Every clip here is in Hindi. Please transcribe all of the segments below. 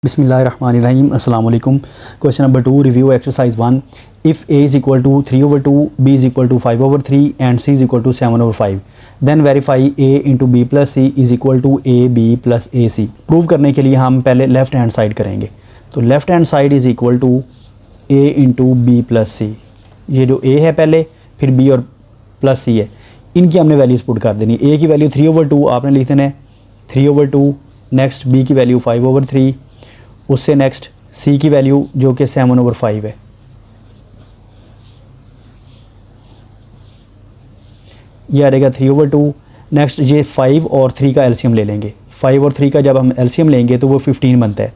बिस्मिल्लाहिर्रहमानिर्रहीम अस्सलाम वालेकुम। Question number 2, review exercise 1। If a is equal to 3/2, b is equal to 5/3 and c is equal to 7/5, then verify a into B plus c is equal to A b plus a c. Prove करने के लिए हम पहले लेफ़्ट हैंड साइड करेंगे। तो left hand side is equal to a into B plus c. ये जो a है पहले, फिर b और प्लस c है, इनकी हमने वैल्यूज़ पुट कर देनी। a की वैल्यू 3/2 आपने लिख देना है 3/2, नेक्स्ट b की वैल्यू 5/3, उससे नेक्स्ट c की वैल्यू जो कि 7/5 है। ये आ रहेगा 3/2। नेक्स्ट ये 5 और 3 का एलसीएम ले लेंगे। 5 और 3 का जब हम एलसीएम लेंगे तो वो 15 बनता है।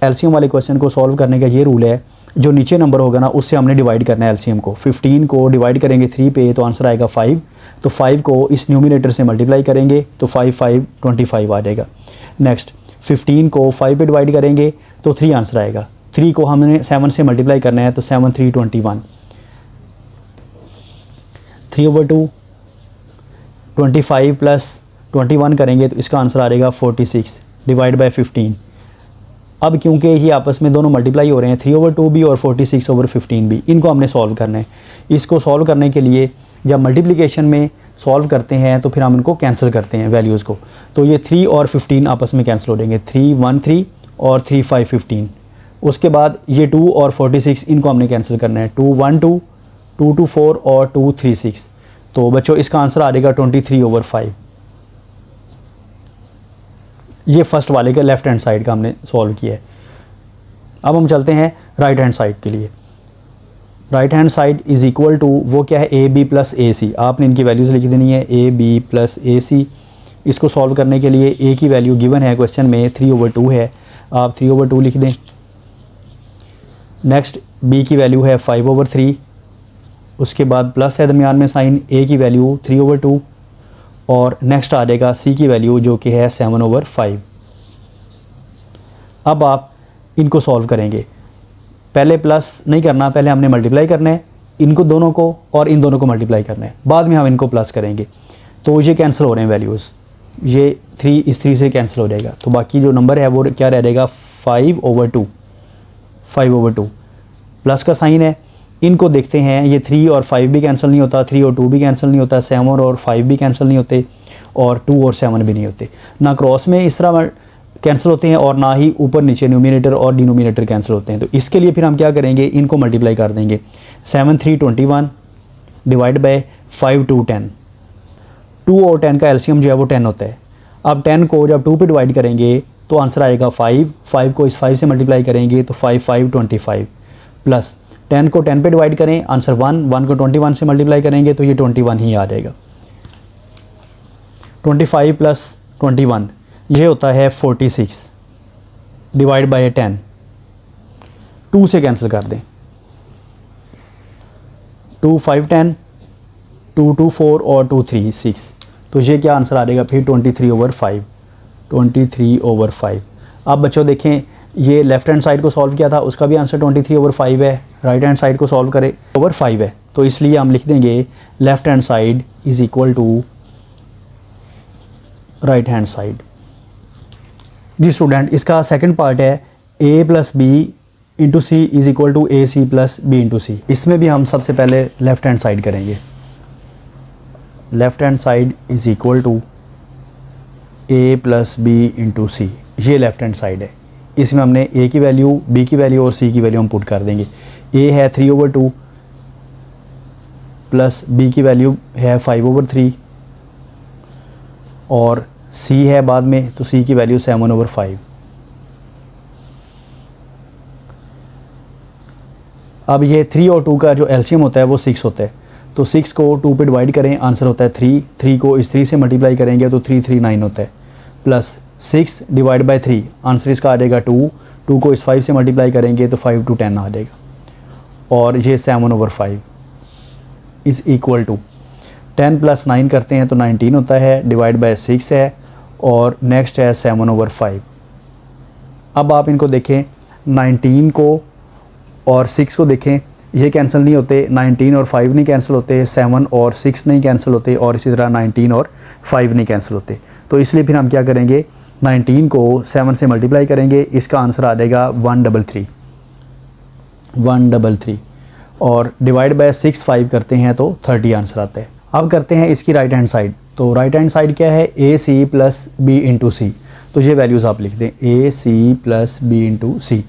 एलसीएम वाले क्वेश्चन को सॉल्व करने का ये रूल है, जो नीचे नंबर होगा ना उससे हमने डिवाइड करना है एलसीएम को। 15 को डिवाइड करेंगे 3 पे तो आंसर आएगा 5। तो 5 को इस न्यूमिनेटर से मल्टीप्लाई करेंगे तो 5 5 25 आ जाएगा। नेक्स्ट 15 को 5 पे डिवाइड करेंगे तो 3 आंसर आएगा। 3 को हमने 7 से मल्टीप्लाई करना है तो 7 3 21। 3/2 25 प्लस 21 करेंगे तो इसका आंसर आ जाएगा 46 डिवाइड बाय 15। अब क्योंकि ये आपस में दोनों मल्टीप्लाई हो रहे हैं, 3/2 भी और 46/15 भी, इनको हमने सॉल्व करना है। इसको सॉल्व करने के लिए जब मल्टीप्लिकेशन में सॉल्व करते हैं तो फिर हम इनको कैंसिल करते हैं वैल्यूज़ को। तो ये 3 और 15 आपस में कैंसिल हो जाएंगे, 3 1 3 और 3 5 15। उसके बाद ये 2 और 46 इनको हमने कैंसिल करना है, 2 1 2 2 2 4 और 2 3 6। तो बच्चों इसका आंसर आ जाएगा 23/5। ये फर्स्ट वाले का लेफ्ट हैंड साइड का हमने सॉल्व किया है। अब हम चलते हैं राइट हैंड साइड के लिए। Right hand side is equal to वो क्या है, ए बी प्लस ए सी। आपने इनकी वैल्यूज़ लिख देनी है, ए बी प्लस ए सी। इसको सॉल्व करने के लिए ए की वैल्यू गिवन है क्वेश्चन में 3/2 है, आप 3/2 लिख दें। नेक्स्ट बी की वैल्यू है 5/3, उसके बाद प्लस है दरमियान में साइन, ए की वैल्यू 3/2 और नेक्स्ट आ जाएगा सी की वैल्यू जो कि है 7/5। अब आप इनको सॉल्व करेंगे। पहले प्लस नहीं करना, पहले हमने मल्टीप्लाई करना है इनको दोनों को और इन दोनों को मल्टीप्लाई करना है, बाद में हम इनको प्लस करेंगे। तो ये कैंसिल हो रहे हैं वैल्यूज़, ये 3 इस 3 से कैंसिल हो जाएगा। तो बाकी जो नंबर है वो क्या रह जाएगा 5/2। 5/2 प्लस का साइन है। इनको देखते हैं, ये 3 और 5 भी कैंसिल नहीं होता, 3 और 2 भी कैंसिल नहीं होता, 7 और 5 भी कैंसिल नहीं होते और 2 और 7 भी नहीं होते। ना क्रॉस में इस तरह कैंसिल होते हैं और ना ही ऊपर नीचे न्यूमिनेटर और डिनोमिनेटर कैंसिल होते हैं। तो इसके लिए फिर हम क्या करेंगे, इनको मल्टीप्लाई कर देंगे। 7 3 21 डिवाइड बाय 5 2 10। 2 और 10 का एलसीएम जो है वो 10 होता है। अब 10 को जब 2 पे डिवाइड करेंगे तो आंसर आएगा 5। 5 को इस 5 से मल्टीप्लाई करेंगे तो 5 5 25 प्लस 10 को 10 पे डिवाइड करें, आंसर 1। 1 को 21 से मल्टीप्लाई करेंगे तो ये 21 ही आ जाएगा। 25 प्लस 21 ये होता है 46 डिवाइड बाय 10। 2 से कैंसिल कर दें, 2 5 10, 2 2 4 और 2 3 6। तो ये क्या आंसर आ जाएगा फिर 23/5। 23/5। अब बच्चों देखें, ये लेफ्ट हैंड साइड को सॉल्व किया था, उसका भी आंसर 23/5 है। राइट हैंड साइड को सॉल्व करें ओवर 5 है, तो इसलिए हम लिख देंगे left hand side is equal to right hand side. जी स्टूडेंट, इसका सेकंड पार्ट है a plus b into c is equal to a c plus b into c. इसमें भी हम सबसे पहले लेफ्ट हैंड साइड करेंगे। Left hand side is equal to a plus b into c. ये लेफ्ट हैंड साइड है। इसमें हमने a की वैल्यू, b की वैल्यू और c की वैल्यू हम पुट कर देंगे। a है 3/2 प्लस b की वैल्यू है 5/3 और c है बाद में, तो c की वैल्यू 7/5। अब ये 3 और 2 का जो एलसीएम होता है वो 6 होता है। तो 6 को 2 पे डिवाइड करें, आंसर होता है 3। 3 को इस 3 से मल्टीप्लाई करेंगे तो 3 3 9 होता है प्लस 6 डिवाइड बाय 3, आंसर इसका आ जाएगा 2। 2 को इस 5 से मल्टीप्लाई करेंगे तो 5 2 10 आ जाएगा और ये 7/5 इज़ इक्वल टू 10 प्लस 9 करते हैं तो 19 होता है, डिवाइड बाय 6 है और नेक्स्ट है 7/5। अब आप इनको देखें, 19 को और 6 को देखें, ये कैंसिल नहीं होते, 19 और 5 नहीं कैंसिल होते, 7 और 6 नहीं कैंसिल होते और इसी तरह 19 और 5 नहीं कैंसिल होते। तो इसलिए फिर हम क्या करेंगे, 19 को 7 से मल्टीप्लाई करेंगे, इसका आंसर आ जाएगा 133 और डिवाइड बाय 6 5 करते हैं तो 30 आंसर आता है। अब करते हैं इसकी राइट हैंड साइड। तो राइट हैंड साइड क्या है, ए सी प्लस बी इंटू सी। तो ये वैल्यूज़ आप लिख दें, ए सी प्लस बी इंटू सी।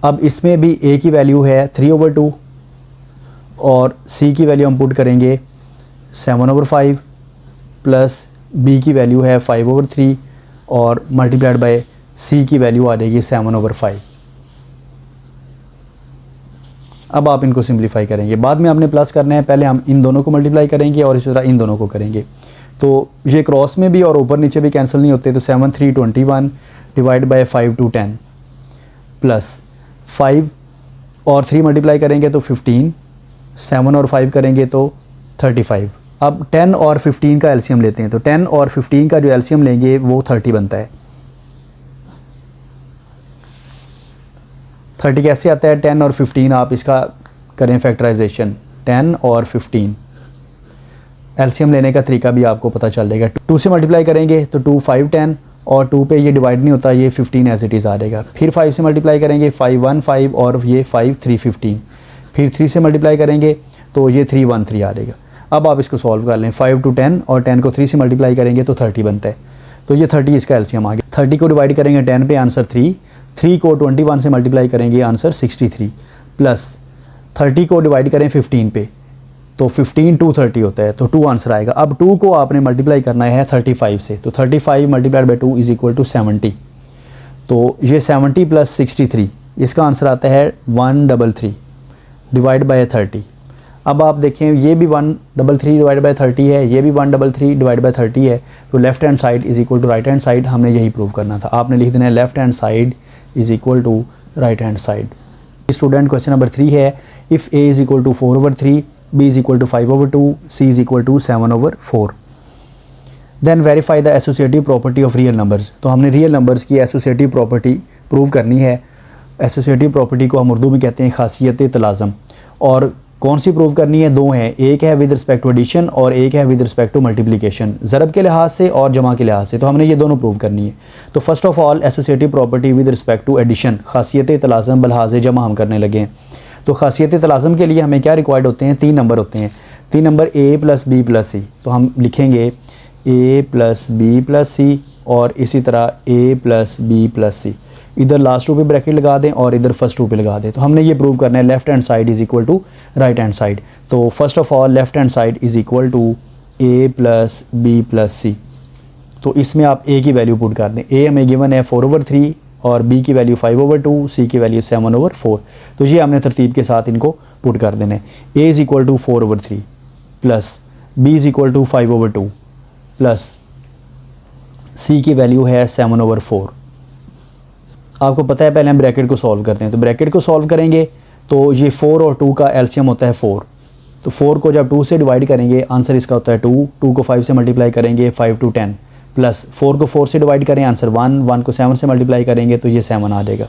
अब इसमें भी ए की वैल्यू है 3/2 और सी की वैल्यू हम पुट करेंगे 7/5 प्लस बी की वैल्यू है 5/3 और मल्टीप्लाइड बाय सी की वैल्यू आ जाएगी 7/5। अब आप इनको सिंप्लीफाई करेंगे, बाद में आपने प्लस करना है, पहले हम इन दोनों को मल्टीप्लाई करेंगे और इसी तरह इन दोनों को करेंगे। तो ये क्रॉस में भी और ऊपर नीचे भी कैंसिल नहीं होते, तो 7 3 21 डिवाइड बाय 5 2 10 प्लस 5 और 3 मल्टीप्लाई करेंगे तो 15, 7 और 5 करेंगे तो 35। अब 10 और 15 का एलसीएम लेते हैं, तो 10 और 15 का जो एलसीएम लेंगे वो 30 बनता है। 30 कैसे आता है, 10 और 15 आप इसका करें फैक्टराइजेशन, 10 और 15 एलसीएम लेने का तरीका भी आपको पता चल जाएगा। 2 से मल्टीप्लाई करेंगे तो 2 5 10 और 2 पे ये डिवाइड नहीं होता, ये 15 एज इट इज़ आ जाएगा। फिर 5 से मल्टीप्लाई करेंगे, 5 1 5 और ये 5 3 15। फिर 3 से मल्टीप्लाई करेंगे तो ये 3 1 3 आ जाएगा। अब आप इसको सॉल्व कर लें, 5 to 10 और 10 को 3 से मल्टीप्लाई करेंगे तो 30 बनता है। तो ये 30 इसका एलसीएम आ गया। 30 को डिवाइड करेंगे 10 पे, आंसर 3। 3 को 21 से मल्टीप्लाई करेंगे, आंसर 63 प्लस 30 को डिवाइड करें 15 पे, तो 15 2 30 होता है, तो 2 आंसर आएगा। अब 2 को आपने मल्टीप्लाई करना है 35 से, तो 35 multiplied by 2 is equal to 70। तो ये 70 प्लस 63, इसका आंसर आता है 133 डिवाइड बाय 30। अब आप देखें, ये भी 133 डिवाइड बाय 30 है, ये भी 133 डिवाइड बाय 30 है, तो left hand side is equal to right hand side. हमने यही प्रूव करना था। आपने लिख देना है left hand side is equal to right hand side. Student question number 3 है, if a is equal to 4/3, b is equal to 5/2, c is equal to 7/4, then verify the associative property of real numbers. तो हमने रियल नंबर्स की एसोसिएटिव प्रॉपर्टी प्रूव करनी है। एसोसिएटिव प्रॉपर्टी को हम उर्दू में कहते हैं खासियत तलाज़म। और कौन सी प्रूव करनी है, 2 हैं, एक है विद रिस्पेक्ट टू एडिशन और एक है विद रिस्पेक्ट टू मल्टीप्लिकेशन, ज़रब के लिहाज से और जमा के लिहाज से। तो हमने ये दोनों प्रूव करनी है। तो first of all associative property with respect to addition, खासियत तलाज़म बलिहाज जमा हम करने लगे हैं। तो खासियत तलाज़म के लिए हमें क्या रिक्वायर्ड होते हैं, 3 नंबर होते हैं। 3 number a plus b plus c, तो हम लिखेंगे a plus b plus c और इसी तरह a plus b plus c. इधर लास्ट 2 पे ब्रैकेट लगा दें और इधर फर्स्ट 2 पे लगा दें। तो हमने ये प्रूव करना है left hand side is equal to right hand side. तो first of all left hand side is equal to a plus b plus c. तो इसमें आप ए की वैल्यू पुट कर दें। ए हमें गिवन है 4/3 और बी की वैल्यू 5/2, सी की वैल्यू 7/4। तो ये हमने तरतीब के साथ इनको पुट कर देना है। A is equal to 4/3 plus b is equal to 5/2 plus c की वैल्यू है 7/4। आपको पता है, पहले हम ब्रैकेट को सॉल्व करते हैं। तो ब्रैकेट को सॉल्व करेंगे तो ये 4 और 2 का एलसीएम होता है 4। तो 4 को जब 2 से डिवाइड करेंगे, आंसर इसका होता है 2। 2 को 5 से मल्टीप्लाई करेंगे, 5 to 10 प्लस 4 को 4 से डिवाइड करें, आंसर 1। 1 को 7 से मल्टीप्लाई करेंगे तो ये 7 आ जाएगा।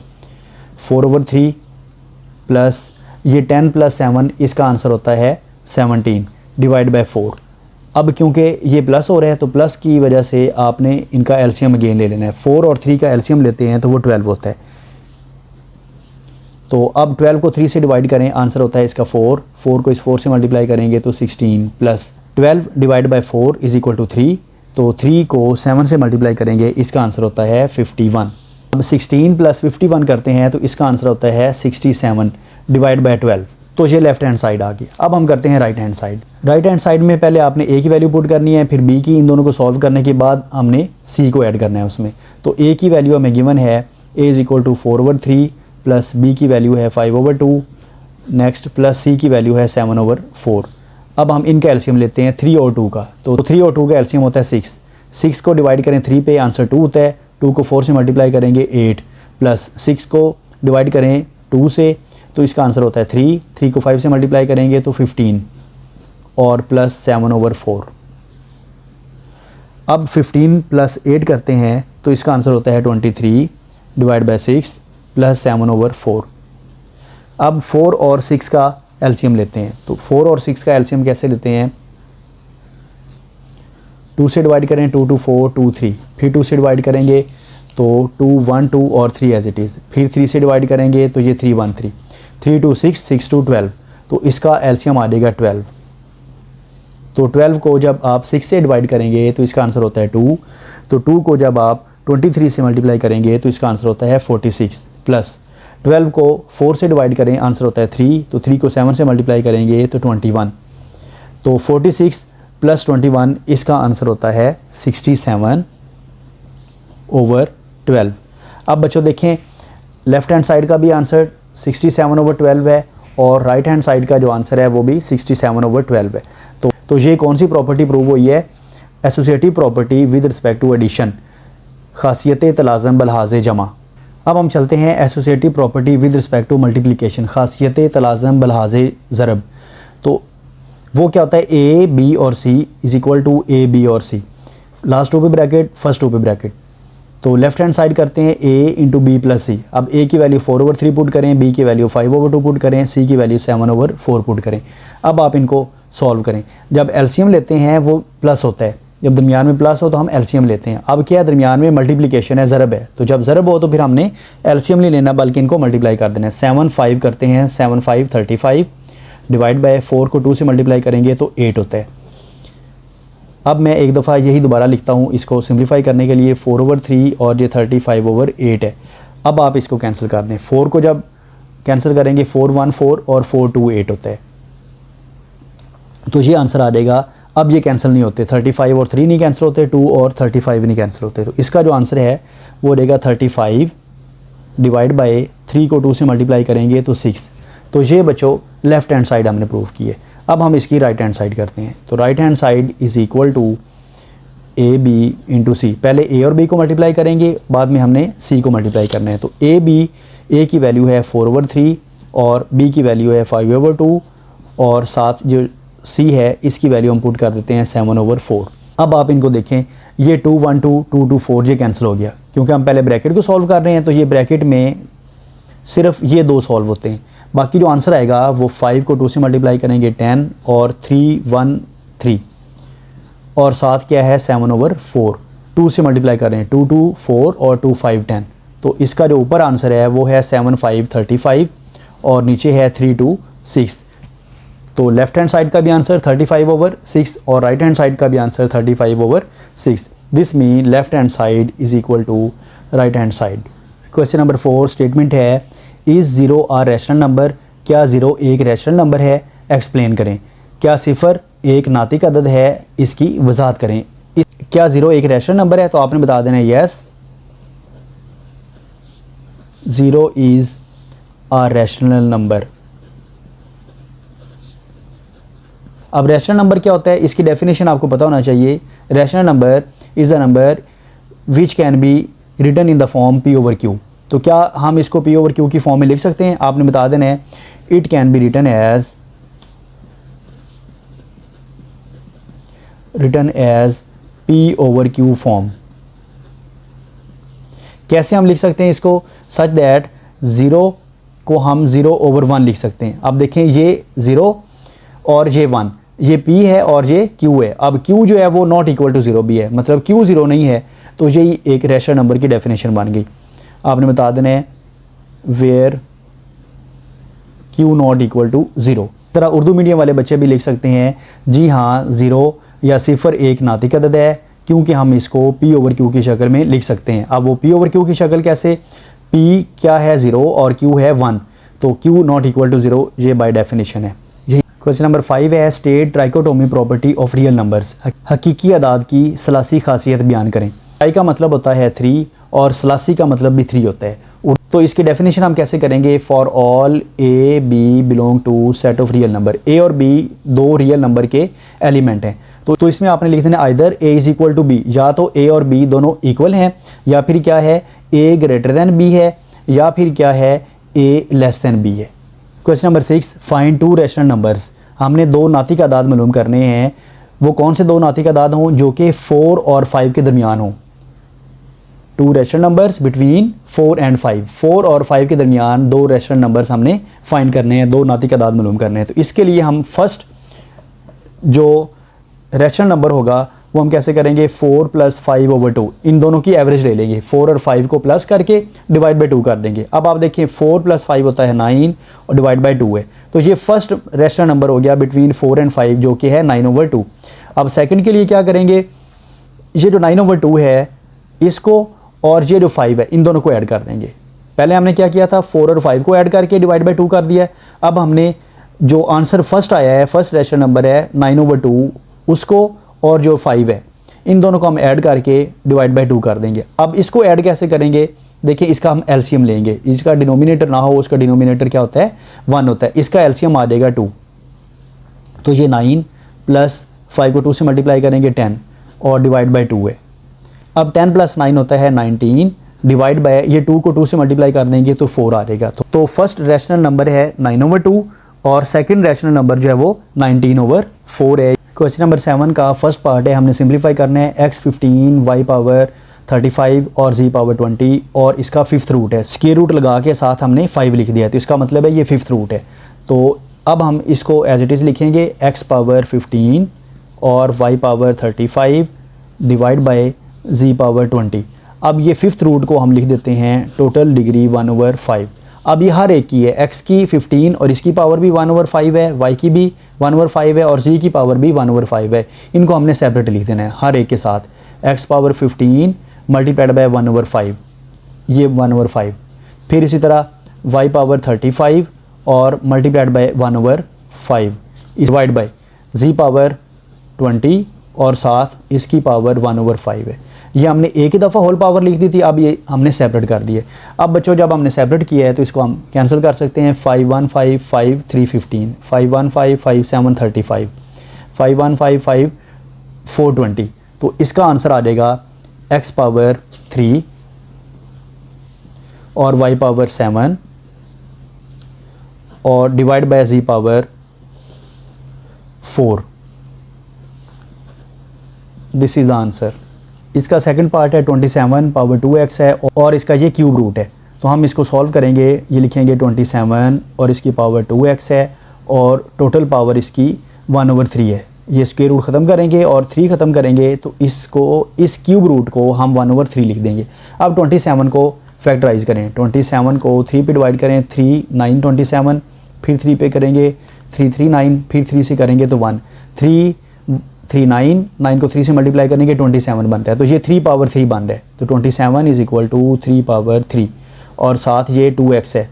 4/3 प्लस ये 10 प्लस 7, इसका आंसर होता है 17 डिवाइड बाय 4। अब क्योंकि ये प्लस हो रहा है तो प्लस की वजह से आपने इनका एलसीएम अगेन ले लेना है। 4 और 3 का एलसीएम लेते हैं तो वो 12 होता है। तो अब 12 को 3 से डिवाइड करें, आंसर होता है इसका 4। 4 को इस 4 से मल्टीप्लाई करेंगे तो 16 plus 12 divide by 4 is equal to 3। तो 3 को 7 से मल्टीप्लाई करेंगे, इसका आंसर होता है 51। अब 16 प्लस 51 करते हैं तो इसका आंसर होता है 67 डिवाइड बाय 12। तो ये लेफ्ट हैंड साइड आ गई। अब हम करते हैं right hand side. Right hand side में पहले आपने ए की वैल्यू पुट करनी है, फिर बी की। इन दोनों को सॉल्व करने के बाद हमने सी को ऐड करना है उसमें। तो ए की वैल्यू हमें गिवन है, a is equal to 4/3 plus b की वैल्यू है 5/2 नेक्स्ट प्लस सी की वैल्यू है 7/4। अब हम इनका एलसीएम लेते हैं 3 और 2 का। तो 3 और 2 का एलसीएम होता है 6। 6 को डिवाइड करें 3 पे, आंसर 2 होता है। 2 को 4 से मल्टीप्लाई करेंगे 8 प्लस 6 को डिवाइड करें 2 से, तो इसका आंसर होता है 3। 3 को 5 से मल्टीप्लाई करेंगे तो 15 और प्लस 7/4। अब 15 प्लस 8 करते हैं तो इसका आंसर होता है 23 डिवाइड बाय 6 प्लस 7/4। अब 4 और 6 का एलसीएम लेते हैं। तो 4 और 6 का एलसीएम कैसे लेते हैं, 2 से डिवाइड करें 2 to 4 2 3, फिर 2 से डिवाइड करेंगे तो 2 1 2 और 3 एज इट इज़, फिर 3 से डिवाइड करेंगे तो ये 3 1 3, 3 2 6, 6 2 12, तो इसका एलसीएम आ जाएगा 12। तो 12 को जब आप 6 से डिवाइड करेंगे तो इसका आंसर होता है 2, तो 2 को जब आप 23 से मल्टीप्लाई करेंगे तो इसका आंसर होता है 46, प्लस 12 को 4 से डिवाइड करें आंसर होता है 3, तो 3 को 7 से मल्टीप्लाई करेंगे तो 21, तो 46 प्लस 21 इसका आंसर होता है 67/12। अब बच्चों देखें लेफ़्ट हैंड साइड का भी आंसर 67/12 है और राइट हैंड साइड का जो आंसर है वो भी 67/12 है। तो ये कौन सी प्रॉपर्टी प्रूव हुई है? Associative property with respect to addition, खासियत तलाज़म बलहाज़ जमा। अब हम चलते हैं associative property with respect to multiplication, खासियत तलाज़म बलहाज़ ज़रब। तो वो क्या होता है? ए बी और C is equal to A B और सी, लास्ट टू पे ब्रैकेट फर्स्ट टू पे ब्रैकेट। तो लेफ्ट हैंड साइड करते हैं A into B plus C. अब ए की वैल्यू 4/3 पुट करें, बी की वैल्यू 5/2 पुट करें, सी की वैल्यू 7/4 पुट करें। अब आप इनको सॉल्व करें। जब एलसीएम लेते हैं वो प्लस होता है, जब दरमियान में प्लस हो तो हम एलसीएम लेते हैं। अब क्या है, दरमियान में मल्टीप्लिकेशन है, ज़रब है, तो जब ज़रब हो तो फिर हमने एलसीएम नहीं लेना बल्कि इनको मल्टीप्लाई कर देना है। 7 5 करते हैं, 7 5 35, डिवाइड बाय 4 को 2 से मल्टीप्लाई करेंगे तो 8 होता है। अब मैं एक दफ़ा यही दोबारा लिखता हूँ इसको सिंप्लीफाई करने के लिए, 4/3 और ये 35/8 है। अब आप इसको कैंसिल कर दें, 4 को जब कैंसिल करेंगे 4 1 4 और 4 2 8 होता है, तो ये आंसर आ जाएगा। अब ये कैंसिल नहीं होते, 35 और 3 नहीं कैंसिल होते, 2 और 35 नहीं कैंसिल होते, तो इसका जो आंसर है वो रहेगा 35 डिवाइड बाय 3 को 2 से मल्टीप्लाई करेंगे तो 6। तो ये बच्चों लेफ़्ट हैंड साइड हमने प्रूव की है। अब हम इसकी राइट हैंड साइड करते हैं, तो right hand side is equal to A b into c. पहले ए और बी को मल्टीप्लाई करेंगे, बाद में हमने सी को मल्टीप्लाई करना है। तो ए बी, ए की वैल्यू है 4/3 और बी की वैल्यू है 5/2 और साथ जो सी है इसकी वैल्यू हम पुट कर देते हैं 7/4। अब आप इनको देखें, ये 2 1 2 2 2 4 ये कैंसिल हो गया क्योंकि हम पहले ब्रैकेट को सॉल्व कर रहे हैं, तो ये ब्रैकेट में सिर्फ ये 2 सॉल्व होते हैं। बाकी जो आंसर आएगा वो 5 को 2 से मल्टीप्लाई करेंगे 10 और 3 1 3 और साथ क्या है 7/4। 2 से मल्टीप्लाई कर रहे हैं, 2 2 4 और 2 5 10, तो इसका जो ऊपर आंसर है वो है 7 5 35 और नीचे है 3 2 6। तो लेफ्ट हैंड साइड का भी आंसर 35/6 और राइट हैंड साइड का भी answer 35/6। This mean left hand side is equal to right hand side. Question number 4 statement है, इज़ 0 आ रैशनल नंबर? क्या 0 एक रैशनल नंबर है? एक्सप्लेन करें। क्या 0 एक नातिक अदद है? इसकी वजाहत करें। क्या 0 एक रैशनल नंबर है? तो आपने बता देना yes 0 is a rational number. अब रैशनल नंबर क्या होता है, इसकी डेफिनेशन आपको पता होना चाहिए। Rational number is a number which can be written in the form P/Q। तो क्या हम इसको P/Q की फॉर्म में लिख सकते हैं? आपने बता देना है it can be written as P/Q form. कैसे हम लिख सकते हैं इसको? सच दैट 0 को हम 0/1 लिख सकते हैं। अब देखें ये 0 और ये 1, ये P है और ये Q है। अब Q जो है वो नॉट इक्वल टू 0 भी है, मतलब Q 0 नहीं है, तो यही एक रैशनल नंबर की डेफिनेशन बन गई। आपने बता देना है where Q not equal to 0। तरह उर्दू मीडियम वाले बच्चे भी लिख सकते हैं, जी हाँ 0 या 0 एक नातिक अदद है, क्योंकि हम इसको P/Q की शक्ल में लिख सकते हैं। अब वो P/Q की शक्ल कैसे? P क्या है 0 और Q है 1, तो Q नॉट इक्वल टू 0 ये बाय डेफिनेशन है। क्वेश्चन नंबर 5 है, state trichotomy property of real numbers. हकीकी अदाद की सलासी खासियत बयान करें। ट्राई का मतलब होता है 3 और सलासी का मतलब भी 3 होता है। तो इसकी डेफिनेशन हम कैसे करेंगे? For all a b belong to set of real number. A और बी 2 रियल नंबर के एलिमेंट हैं, तो इसमें आपने लिख देना either a is equal to b, या तो ए और बी दोनों इक्वल हैं, या फिर क्या है ए ग्रेटर दैन बी है, या फिर क्या है ए लेस दैन बी है। Question number 6, find 2 rational numbers. हमने 2 नातिक आदाद मालूम करने हैं। वो कौन से 2 नातिक आदाद हों जो कि 4 और 5 के दरमियान हों? 2 रैशनल नंबर्स बिटवीन 4 एंड 5। 4 और 5 के दरमियान 2 रैशनल नंबर्स हमने फाइंड करने हैं, 2 नातिक आदाद मालूम करने हैं। तो इसके लिए हम फर्स्ट जो रैशनल नंबर होगा वो हम कैसे करेंगे, 4 + 5/2, इन दोनों की एवरेज ले लेंगे, 4 और 5 को प्लस करके डिवाइड बाई 2 कर देंगे। अब आप देखिए 4 + 5 होता है 9 और डिवाइड बाई 2 है, तो ये फर्स्ट रैशनल नंबर हो गया बिटवीन 4 एंड 5 जो कि है 9/2। अब सेकंड के लिए क्या करेंगे, ये जो 9/2 है इसको और ये जो 5 है इन दोनों को ऐड कर देंगे। पहले हमने क्या किया था, 4 और 5 को ऐड करके डिवाइड बाई 2 कर दिया है। अब हमने जो आंसर फर्स्ट आया है, फर्स्ट रैशनल नंबर है 9/2, उसको और जो 5 है इन दोनों को हम ऐड करके डिवाइड बाई 2 कर देंगे। अब इसको ऐड कैसे करेंगे, देखिए इसका हम एलसीएम लेंगे, इसका डिनोमिनेटर ना हो उसका डिनोमिनेटर क्या होता है 1 होता है, इसका एलसीएम आ जाएगा 2। तो ये 9 + 5 को 2 से मल्टीप्लाई करेंगे 10 और डिवाइड बाई 2 है। अब 10 + 9 होता है 19, डिवाइड बाय ये 2 को 2 से मल्टीप्लाई कर देंगे तो 4 आ जाएगा। तो फर्स्ट रैशनल नंबर है 9/2 और सेकंड रैशनल नंबर जो है वो 19/4 है। क्वेश्चन नंबर 7 का फर्स्ट पार्ट है, हमने सिंप्लीफाई करना है x15 y⁻35 और z⁻20 और इसका फिफ्थ रूट है। स्क्वायर रूट लगा के साथ हमने 5 लिख दिया, तो इसका मतलब है ये फिफ्थ रूट है। तो अब हम इसको एज इट इज़ लिखेंगे x⁻15 और y⁻35 डिवाइड बाय z⁻20। अब ये फिफ्थ रूट को हम लिख देते हैं टोटल डिग्री 1/5। अब ये हर एक की है, x की 15 और इसकी पावर भी 1/5 है, y की भी 1/5 है और z की पावर भी 1/5 है। इनको हमने सेपरेट लिख देना है हर एक के साथ, x⁻15 मल्टीप्लाइड बाय 1/5, ये 1/5। फिर इसी तरह y⁻35 और multiplied by 1/5 divide by z⁻20 और साथ इसकी पावर 1/5 है। ये हमने एक ही दफ़ा होल पावर लिख दी थी, अब ये हमने सेपरेट कर दिए। अब बच्चों जब हमने सेपरेट किया है तो इसको हम कैंसिल कर सकते हैं, 5 1 5 5 3 15, 5 1 5 5 7 35, 5 1 5 5 4 20। तो इसका आंसर आ जाएगा x⁻3 और y⁻7 और divide by z⁻4। This is the answer. इसका सेकंड पार्ट है 27/2x है और इसका ये क्यूब रूट है, तो हम इसको सॉल्व करेंगे। ये लिखेंगे 27 और इसकी पावर 2x है और टोटल पावर इसकी 1/3 है। ये स्क्वायर रूट ख़त्म करेंगे और 3 ख़त्म करेंगे तो इसको, इस क्यूब रूट को हम 1/3 लिख देंगे। अब 27 को फैक्टराइज करें, 27 को 3 पे डिवाइड करें, 3 9 27, फिर 3 पे करेंगे 3 3 9, फिर 3 से करेंगे तो 1 3 3 9, 9 को 3 से मल्टीप्लाई करेंगे 27 बनता है, तो ये 3/3 बन रहा है। तो 27 = 3/3 और साथ ये 2x है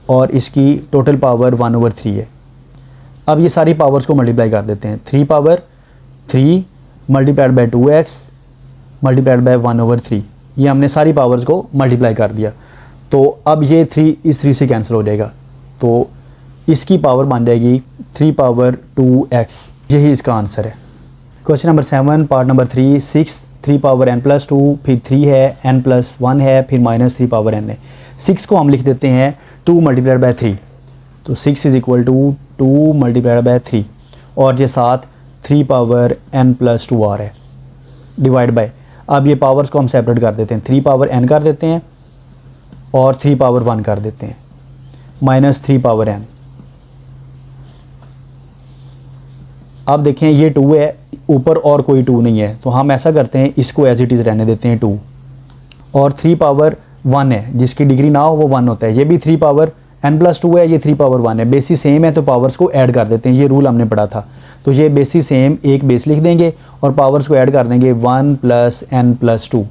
और इसकी टोटल पावर 1/3 है। अब ये सारी पावर्स को मल्टीप्लाई कर देते हैं, 3/3 multiplied by 2x multiplied by 1/3, ये हमने सारी पावर्स को मल्टीप्लाई कर दिया। तो अब ये 3 इस 3 से कैंसिल हो जाएगा, तो इसकी पावर बन जाएगी 3/2x। यही इसका आंसर है। Question number 7 part number 3 6 3/n+2, फिर 3 है, n+1 है, फिर -3/n है। 6 को हम लिख देते हैं 2 मल्टीप्लाइड बाय 3, तो 6 = 2 मल्टीप्लाइड बाय 3 और ये साथ 3/n+2 आ रहा है डिवाइड बाय। अब ये पावर्स को हम सेपरेट कर देते हैं, 3/n कर देते हैं और 3/1 कर देते हैं, -3/n। अब देखें ये 2 है, ऊपर और कोई 2 नहीं है, तो हम ऐसा करते हैं इसको एज इट इज़ रहने देते हैं 2 और 3/1 है, जिसकी डिग्री ना हो वो 1 होता है। ये भी 3/n+2 है, ये 3/1 है। बेसिस सेम है तो पावर्स को ऐड कर देते हैं, ये रूल हमने पढ़ा था। तो ये बेसिस सेम एक बेस लिख देंगे और पावर्स को ऐड कर देंगे 1 + n+2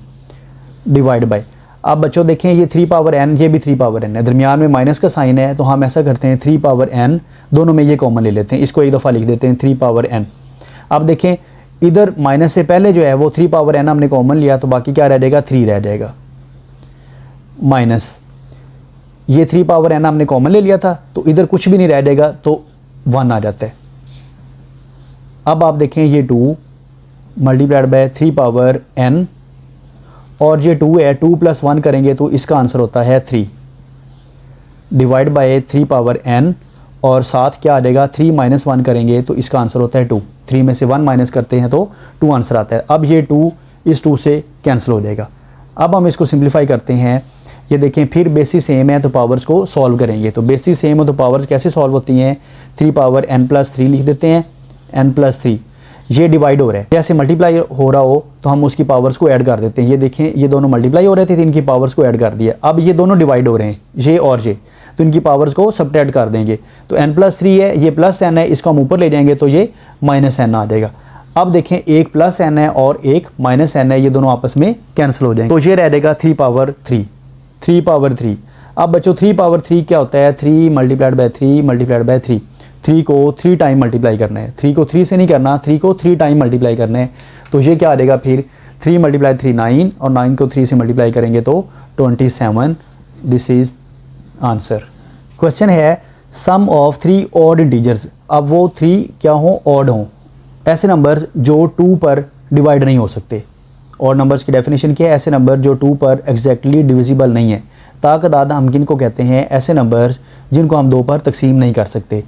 डिवाइड बाय। अब बच्चों देखें ये 3/n, ये भी 3/n है, दरमियान में माइनस का साइन है, तो हम ऐसा करते हैं 3/n, दोनों में ये कॉमन ले लेते हैं, इसको एक दफ़ा लिख देते हैं 3/n। अब देखें इधर माइनस से पहले जो है वो 3/n हमने कॉमन लिया, तो बाकी क्या रह जाएगा, 3 रह जाएगा, माइनस ये 3/n हमने कॉमन ले लिया था, तो इधर कुछ भी नहीं रह जाएगा, तो 1 आ जाता है। अब आप देखें ये 2 मल्टीप्लाइड बाय 3/n और ये 2 है, 2 + 1 करेंगे तो इसका आंसर होता है 3 डिवाइड बाय 3/n और साथ क्या आ जाएगा, 3 - 1 करेंगे तो इसका आंसर होता है 2। 3 में से 1 माइनस करते हैं तो 2 आंसर आता है। अब ये 2 इस 2 से कैंसिल हो जाएगा। अब हम इसको सिंप्लीफाई करते हैं, ये देखें फिर बेसिस सेम है तो पावर्स को सॉल्व करेंगे। तो बेसिस सेम हो तो पावर्स कैसे सॉल्व होती हैं, 3/n+3 लिख देते हैं, n+3 ये डिवाइड हो रहा है, जैसे मल्टीप्लाई हो रहा हो तो हम उसकी पावर्स को ऐड कर देते हैं। ये देखें, ये दोनों मल्टीप्लाई हो रहे थे तो इनकी पावर्स को ऐड कर दिया। अब ये दोनों डिवाइड हो रहे हैं, ये और ये, तो इनकी पावर्स को सबट्रैक्ट कर देंगे। तो n+3 है, ये +n है, इसको हम ऊपर ले जाएंगे तो ये -n आ जाएगा। अब देखें, एक +n है और एक -n है, ये दोनों आपस में कैंसिल हो जाएंगे, तो ये रह जाएगा 3 पावर 3। अब बच्चों 3 पावर 3 क्या होता है? 3 मल्टीप्लाइड बाय 3 मल्टीप्लाइड बाय 3। 3 को 3 टाइम मल्टीप्लाई करना है, 3 को 3 से नहीं करना, 3 को 3 टाइम मल्टीप्लाई करना है। तो ये क्या आ जाएगा फिर? 3 × 3 9, और 9 को 3 से मल्टीप्लाई करेंगे तो 27। This is answer. क्वेश्चन है सम ऑफ 3 ऑड इंटीजर्स। अब वो 3 क्या हों? ऑड हों, ऐसे नंबर्स जो 2 पर डिवाइड नहीं हो सकते। ऑड नंबर्स की डेफिनेशन क्या है? ऐसे नंबर जो 2 पर एग्जैक्टली डिविजिबल नहीं है। ताकदाद हम किन को कहते हैं? ऐसे नंबर्स जिनको हम 2 पर तकसीम नहीं कर सकते।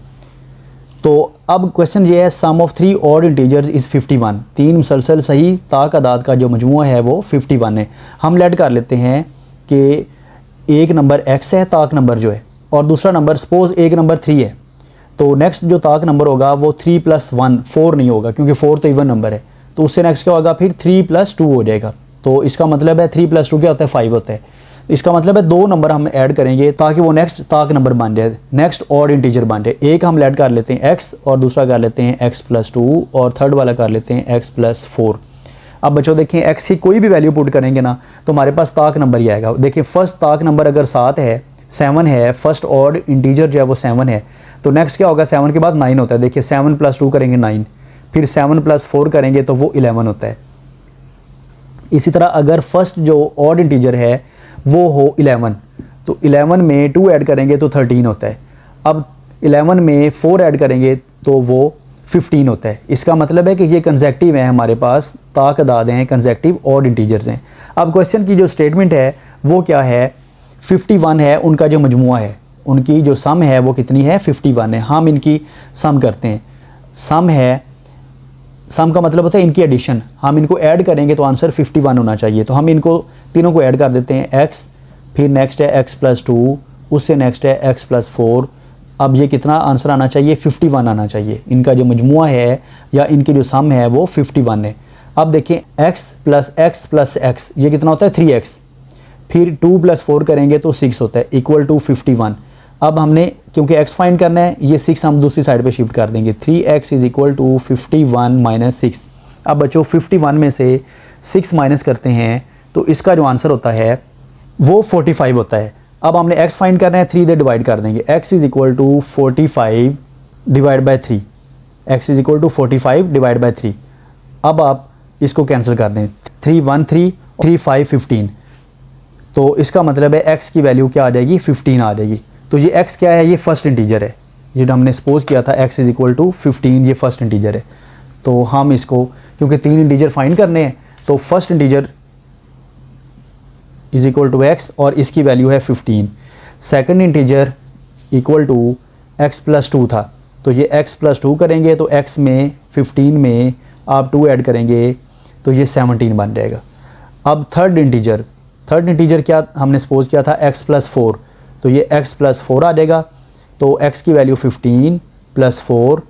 तो अब क्वेश्चन ये है, सम ऑफ 3 ऑड इंटीजर्स इज़ 51। 3 मुसलसल सही ताकदाद का जो मजमूआ है वो 51 है। हम लेट कर लेते हैं कि एक नंबर x है, ताक नंबर जो है, और दूसरा नंबर सपोज एक नंबर 3 है। तो नेक्स्ट जो ताक नंबर होगा वो 3 + 1 4 नहीं होगा, क्योंकि 4 तो इवन नंबर है। तो उससे नेक्स्ट क्या होगा? फिर 3 + 2 हो जाएगा। तो इसका मतलब है 3 + 2 क्या होता है? 5 होता है। इसका मतलब है 2 नंबर हम ऐड करेंगे ताकि वो नेक्स्ट ताक नंबर बन जाए, नेक्स्ट ऑड इंटीजर बन जाए। एक हम ऐड कर लेते हैं x, और दूसरा कर लेते हैं x + 2, और थर्ड वाला कर लेते हैं x + 4। अब बच्चों देखें, x की कोई भी वैल्यू पुट करेंगे ना तो हमारे पास ताक नंबर ही आएगा। देखिए, फर्स्ट ताक नंबर अगर 7 है, 7 है, फर्स्ट ऑड इंटीजर जो है वो 7 है, तो नेक्स्ट क्या होगा? 7 के बाद 9 होता है। देखिए, 7 + 2 करेंगे 9, फिर 7 + 4 करेंगे तो वो 11 होता है। इसी तरह अगर फर्स्ट जो ऑड इंटीजर है वो हो 11, तो 11 में 2 ऐड करेंगे तो 13 होता है। अब 11 में 4 ऐड करेंगे तो वो 15 होता है। इसका मतलब है कि ये कंसेक्टिव है, हमारे पास ताकदाद हैं, कंसेक्टिव ऑड इंटीजर्स हैं। अब क्वेश्चन की जो स्टेटमेंट है वो क्या है? 51 है उनका जो मजमुआ है, उनकी जो सम है वो कितनी है? 51 है। हम इनकी सम करते हैं। सम है, सम का मतलब होता है इनकी एडिशन। हम इनको ऐड करेंगे तो आंसर 51 होना चाहिए। तो हम इनको तीनों को ऐड कर देते हैं, x, फिर नेक्स्ट है x + 2, उससे नेक्स्ट है x + 4। अब ये कितना आंसर आना चाहिए? 51 आना चाहिए। इनका जो मजमुआ है या इनकी जो सम है वो 51 है। अब देखें, x + x + x, ये कितना होता है? 3x। फिर 2 + 4 करेंगे तो 6 होता है, इक्वल टू 51। अब हमने क्योंकि x फाइंड करना है, ये 6 हम दूसरी साइड पे शिफ्ट कर देंगे। 3x = 51 - 6। अब बच्चों 51 में से 6 माइनस करते हैं तो इसका जो आंसर होता है वो 45 होता है। अब हमने x फाइंड करना है, 3 से डिवाइड कर देंगे। x = 45 divide by 3। x = 45 divide by 3। अब आप इसको कैंसिल कर दें, 3 1 3 3 5 15। तो इसका मतलब है x की वैल्यू क्या आ जाएगी? 15 आ जाएगी। तो ये x क्या है? ये फर्स्ट इंटीजर है। ये हमने सपोज किया था x = 15, ये फर्स्ट इंटीजर है। तो हम इसको, क्योंकि 3 इंटीजर फाइंड करने हैं, तो फर्स्ट इंटीजर = x और इसकी वैल्यू है 15। सेकंड इंटीजर = x + 2 था, तो ये x + 2 करेंगे तो x में 15 में आप 2 ऐड करेंगे तो ये 17 बन जाएगा। अब थर्ड इंटीजर क्या हमने सपोज किया था? x + 4, तो ये x + 4 आ जाएगा। तो x की वैल्यू 15 + 4,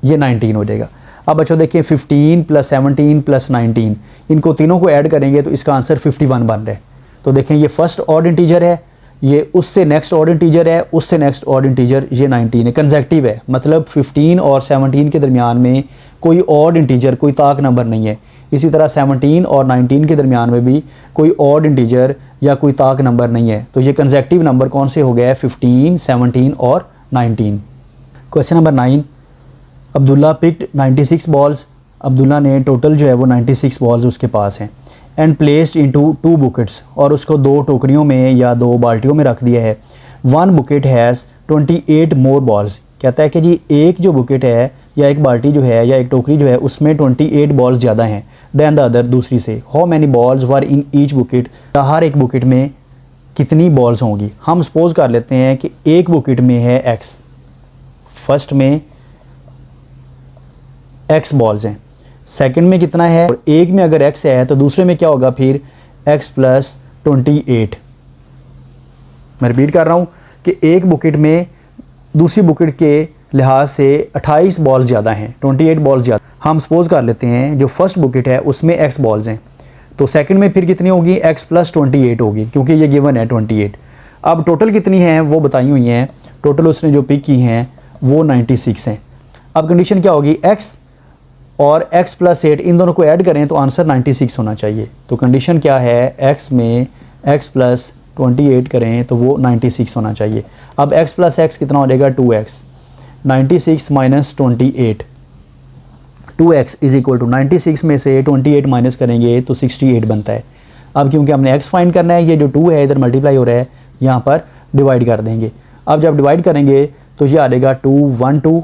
ये 19 हो जाएगा। अब बच्चों देखिए, 15 + 17 + 19, इनको तीनों को ऐड करेंगे तो इसका आंसर 51 बन रहा है। तो देखें, ये फर्स्ट ऑड इंटीजर है, ये उससे नेक्स्ट ऑड इंटीजर है, उससे नेक्स्ट ऑड इंटीजर, ये 19 है, कंसेक्टिव है। मतलब 15 और 17 के दरमियान में कोई ऑड इंटीजर, कोई ताक नंबर नहीं है। इसी तरह 17 और 19 के दरमियान में भी कोई ऑड इंटीजर या कोई ताक नंबर नहीं है। तो ये कंसेक्टिव नंबर कौन से हो गए? 15, 17 और 19। Question number 9, Abdullah picked 96 balls. Abdullah ने टोटल जो है वो 96 बॉल्स उसके पास हैं, एंड प्लेस्ड इनटू 2 बुकेट्स, और उसको 2 टोकरियों में या 2 बाल्टियों में रख दिया है। 1 बुकेट हैज़ 28 मोर बॉल्स। कहता है कि जी एक जो बुकेट है या एक बाल्टी जो है या एक टोकरी जो है उसमें 28 बॉल्स ज़्यादा हैं दैन द अदर, दूसरी से। How many balls were in each bucket, हर एक बुकेट में कितनी बॉल्स होंगी। हम सपोज कर लेते हैं कि एक बुकेट में है x, फर्स्ट में x बॉल्स हैं, सेकंड में कितना है, और एक में अगर x है तो दूसरे में क्या होगा फिर x + 28। मैं रिपीट कर रहा हूँ कि एक बुकेट में दूसरी बुकेट के लिहाज से 28 बॉल्स ज़्यादा हैं, 28 बॉल्स ज़्यादा। हम सपोज कर लेते हैं जो फर्स्ट बुकेट है उसमें x बॉल्स हैं, तो सेकंड में फिर कितनी होगी, x + 28 होगी, क्योंकि ये गिवन है 28। अब टोटल कितनी हैं वो बताई हुई हैं, टोटल उसने जो पिक की हैं वो 96 हैं। अब कंडीशन क्या होगी, x और x + 8 इन दोनों को ऐड करें तो आंसर 96 होना चाहिए। तो कंडीशन क्या है, x में x + 28 करें तो वो 96 होना चाहिए। अब x + x कितना हो जाएगा, 2x, 96 - 28, 2x = 96 में से 28 माइनस करेंगे तो 68 बनता है। अब क्योंकि हमने x फाइंड करना है, ये जो 2 है इधर मल्टीप्लाई हो रहा है, यहाँ पर डिवाइड कर देंगे। अब जब डिवाइड करेंगे तो ये आ जाएगा 2 1 2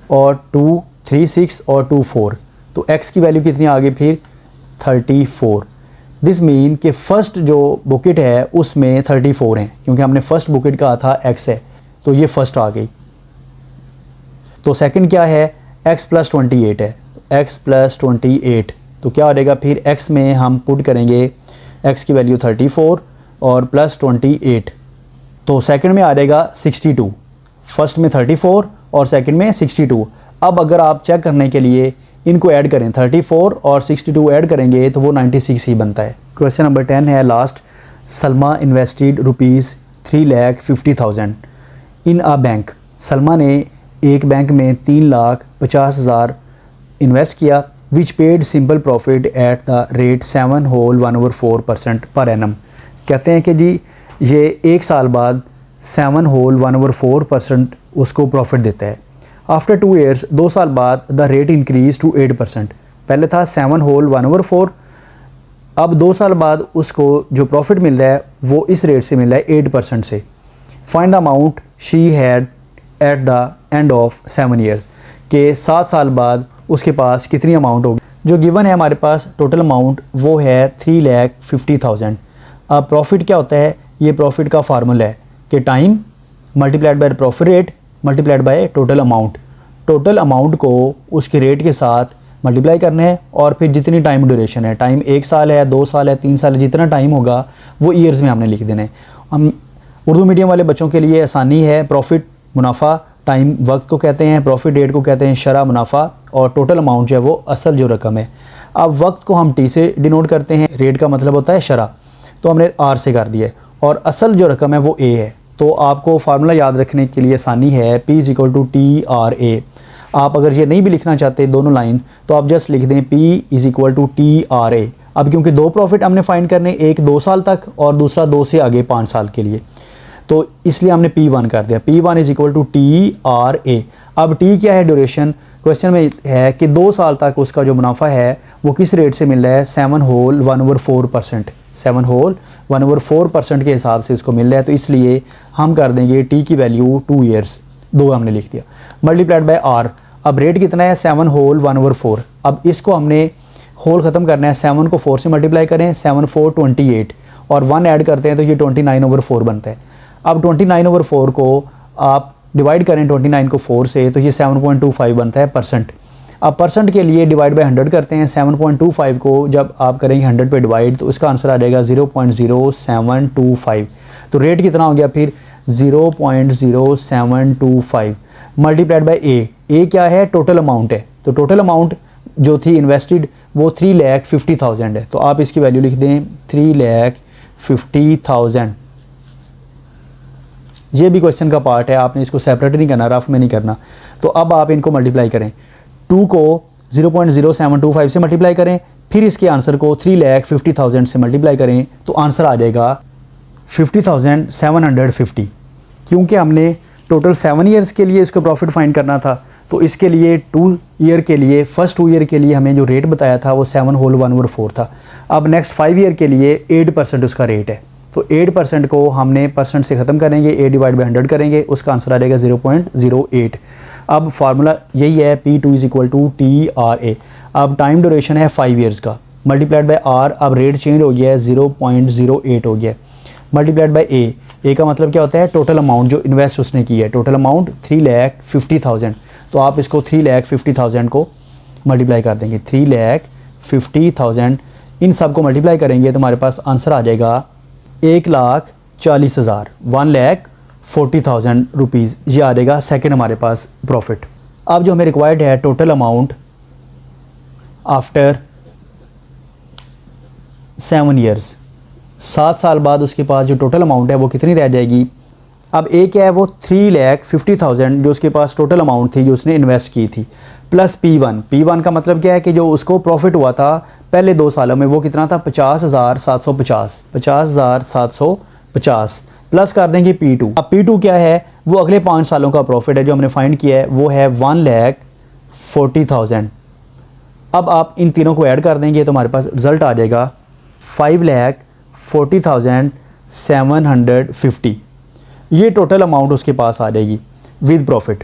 और 2 3 6 और 2 4, तो x की वैल्यू कितनी आ गई फिर 34। दिस मीन कि फ़र्स्ट जो बुकेट है उसमें 34 हैं, क्योंकि हमने फर्स्ट बुकेट कहा था x है, तो ये फर्स्ट आ गई। तो सेकंड क्या है, x + 28 है, x + 28, तो क्या हो जाएगा फिर x में हम पुट करेंगे x की वैल्यू 34 और प्लस 28, तो सेकंड में आ जाएगा 62, फर्स्ट में 34 और सेकंड में 62। अब अगर आप चेक करने के लिए इनको ऐड करें, 34 और 62 ऐड करेंगे तो वो 96 ही बनता है। क्वेश्चन नंबर 10 है last, Salma invested ₹3,50,000 in a bank. Salma ने एक बैंक में 3,50,000 इन्वेस्ट किया, which paid simple profit at the rate 7/1/4% पर एनम। कहते हैं कि जी ये एक साल बाद 7/1/4% उसको प्रॉफिट देता है। आफ्टर 2 ईयर्स, 2 साल बाद द रेट इंक्रीज टू 8%। पहले था 7/1/4, अब 2 साल बाद उसको जो प्रॉफिट मिल रहा है वो इस रेट से मिल रहा है 8% से। Find the amount she had at the end of 7 years, के 7 साल बाद उसके पास कितनी अमाउंट होगी। जो गिवन है हमारे पास टोटल अमाउंट वो है 3,50,000। अब प्रॉफिट क्या होता है, ये प्रॉफिट का फार्मूला है कि time multiplied by profit rate multiplied by total amount. Total amount को उसके रेट के साथ मल्टीप्लाई करना है और फिर जितनी टाइम ड्यूरेशन है, टाइम 1 साल है, 2 साल है, 3 साल है, जितना टाइम होगा वो ईयर्स में हमने लिख देना है। हम उर्दू मीडियम वाले बच्चों के लिए आसानी है, प्रॉफिट मुनाफा टाइम वक्त को कहते हैं, प्रॉफिट डेट को कहते हैं शरा मुनाफा, और टोटल अमाउंट जो है वो असल जो रकम है। अब वक्त को हम टी से डिनोट करते हैं, रेट का मतलब होता है शरा, तो हमने आर से कर दिया है, और असल जो रकम है वो ए है। तो आपको फार्मूला याद रखने के लिए आसानी है, P = TRA। आप अगर ये नहीं भी लिखना चाहते दोनों लाइन तो आप जस्ट लिख दें P = TRA। अब क्योंकि 2 प्रॉफिट हमने फाइंड करने, एक 2 साल तक और दूसरा 2 से आगे 5 साल के लिए, तो इसलिए हमने P1 कर दिया, P1 = TRA। अब T क्या है, ड्यूरेशन। क्वेश्चन में है कि 2 साल तक उसका जो मुनाफा है वो किस रेट से मिल रहा है, 7/1/4%, 7/1/4% के हिसाब से उसको मिल रहा है, तो इसलिए हम कर देंगे T की वैल्यू 2 ईयर्स, 2 हमने लिख दिया, मल्टीप्लाइड बाय R। अब रेट कितना है, 7/1/4। अब इसको हमने होल ख़त्म करना है, 7 को 4 से मल्टीप्लाई करें, 7 4 28 और 1 ऐड करते हैं तो ये 29/4 बनता है। अब 29/4 को आप डिवाइड करें 29 को 4 से तो ये 7.25 बनता है परसेंट। अब परसेंट के लिए डिवाइड बाय 100 करते हैं, 7.25 को जब आप करेंगे 100 पे डिवाइड तो इसका आंसर आ जाएगा 0.0725। तो रेट कितना हो गया फिर 0.0725 मल्टीप्लाइड बाय ए क्या है, टोटल अमाउंट है। तो टोटल अमाउंट जो थी इन्वेस्टेड वो 3,50,000 है, तो आप इसकी वैल्यू लिख दें 3,50,000। ये भी क्वेश्चन का पार्ट है, आपने इसको सेपरेट नहीं करना, रफ में नहीं करना। तो अब आप इनको मल्टीप्लाई करें, 2 को 0.0725 से मल्टीप्लाई करें, फिर इसके आंसर को 3,50,000 से मल्टीप्लाई करें तो आंसर आ जाएगा 50,750। क्योंकि हमने टोटल 7 ईयर्स के लिए इसको प्रॉफिट फाइंड करना था, तो इसके लिए 2 ईयर के लिए, फर्स्ट 2 ईयर के लिए हमें जो रेट बताया था वो 7/1/4 था। अब नेक्स्ट 5 ईयर के लिए 8% उसका रेट है, तो 8% को हमने परसेंट से ख़त्म करेंगे, 8 डिवाइड बाई 100 करेंगे, उसका आंसर आ जाएगा 0.08। अब फार्मूला यही है, P2 = TRA। अब टाइम ड्यूरेशन है 5 ईयर्स का, मल्टीप्लाइड बाय R। अब रेट चेंज हो गया है, 0.08 हो गया, मल्टीप्लाइड बाय ए का मतलब क्या होता है, टोटल अमाउंट जो इन्वेस्ट उसने की है, टोटल अमाउंट 3,50,000। तो आप इसको 3,50,000 को मल्टीप्लाई कर देंगे, 3,50,000 इन सब को मल्टीप्लाई करेंगे तो हमारे पास आंसर आ जाएगा 1,40,000, 40,000 रुपीज़, ये आ जाएगा सेकेंड हमारे पास प्रॉफिट। अब जो हमें रिक्वायर्ड है टोटल अमाउंट आफ्टर 7 ईयर्स, 7 साल बाद उसके पास जो टोटल अमाउंट है वो कितनी रह जाएगी। अब एक है वो 3,50,000 जो उसके पास टोटल अमाउंट थी जो उसने इन्वेस्ट की थी, प्लस P1 का मतलब क्या है कि जो उसको प्रॉफिट हुआ था पहले 2 सालों में वो कितना था 50,750 प्लस कर देंगे P2। अब P2 क्या है, वो अगले 5 सालों का प्रॉफिट है जो हमने फाइंड किया है, वो है 1,40,000। अब आप इन तीनों को ऐड कर देंगे तो हमारे पास रिजल्ट आ जाएगा 5,40,750। ये टोटल अमाउंट उसके पास आ जाएगी विद प्रॉफिट।